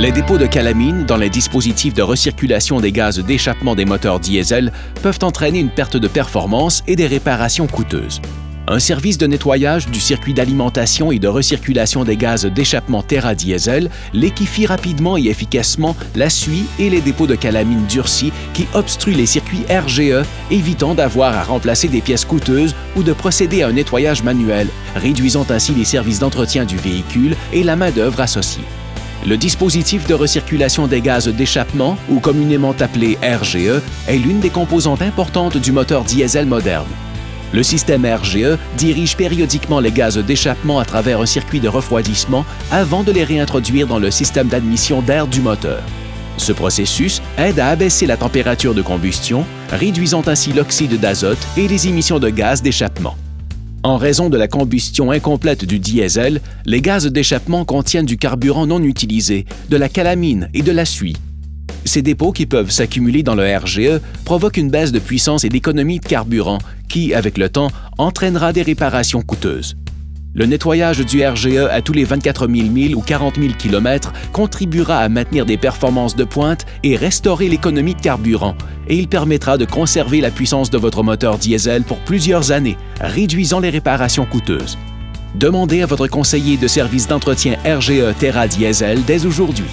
Les dépôts de calamine dans les dispositifs de recirculation des gaz d'échappement des moteurs diesel peuvent entraîner une perte de performance et des réparations coûteuses. Un service de nettoyage du circuit d'alimentation et de recirculation des gaz d'échappement Terra Diesel liquéfie rapidement et efficacement la suie et les dépôts de calamine durcis qui obstruent les circuits RGE, évitant d'avoir à remplacer des pièces coûteuses ou de procéder à un nettoyage manuel, réduisant ainsi les services d'entretien du véhicule et la main-d'œuvre associée. Le dispositif de recirculation des gaz d'échappement, ou communément appelé RGE, est l'une des composantes importantes du moteur diesel moderne. Le système RGE dirige périodiquement les gaz d'échappement à travers un circuit de refroidissement avant de les réintroduire dans le système d'admission d'air du moteur. Ce processus aide à abaisser la température de combustion, réduisant ainsi l'oxyde d'azote et les émissions de gaz d'échappement. En raison de la combustion incomplète du diesel, les gaz d'échappement contiennent du carburant non utilisé, de la calamine et de la suie. Ces dépôts qui peuvent s'accumuler dans le RGE provoquent une baisse de puissance et d'économie de carburant qui, avec le temps, entraînera des réparations coûteuses. Le nettoyage du RGE à tous les 24 000 milles ou 40 000 km contribuera à maintenir des performances de pointe et restaurer l'économie de carburant, et il permettra de conserver la puissance de votre moteur diesel pour plusieurs années, réduisant les réparations coûteuses. Demandez à votre conseiller de service d'entretien RGE Terra Diesel dès aujourd'hui.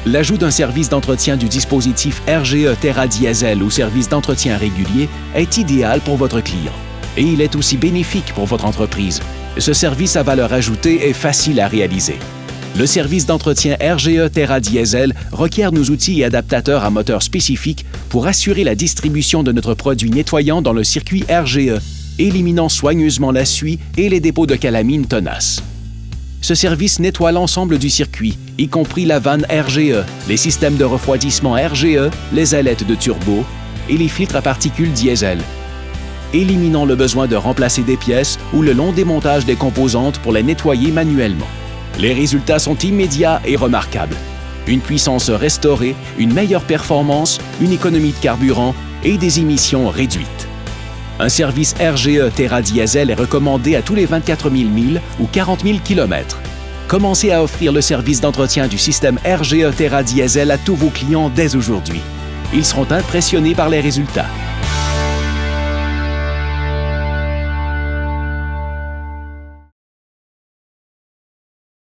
L'ajout d'un service d'entretien du dispositif RGE Terra Diesel au service d'entretien régulier est idéal pour votre client. Et il est aussi bénéfique pour votre entreprise. Ce service à valeur ajoutée est facile à réaliser. Le service d'entretien RGE Terra Diesel requiert nos outils et adaptateurs à moteur spécifiques pour assurer la distribution de notre produit nettoyant dans le circuit RGE, éliminant soigneusement la suie et les dépôts de calamine tenaces. Ce service nettoie l'ensemble du circuit, y compris la vanne RGE, les systèmes de refroidissement RGE, les ailettes de turbo et les filtres à particules diesel, éliminant le besoin de remplacer des pièces ou le long démontage des composantes pour les nettoyer manuellement. Les résultats sont immédiats et remarquables. Une puissance restaurée, une meilleure performance, une économie de carburant et des émissions réduites. Un service RGE Terra Diesel est recommandé à tous les 24 000 milles ou 40 000 km. Commencez à offrir le service d'entretien du système RGE Terra Diesel à tous vos clients dès aujourd'hui. Ils seront impressionnés par les résultats.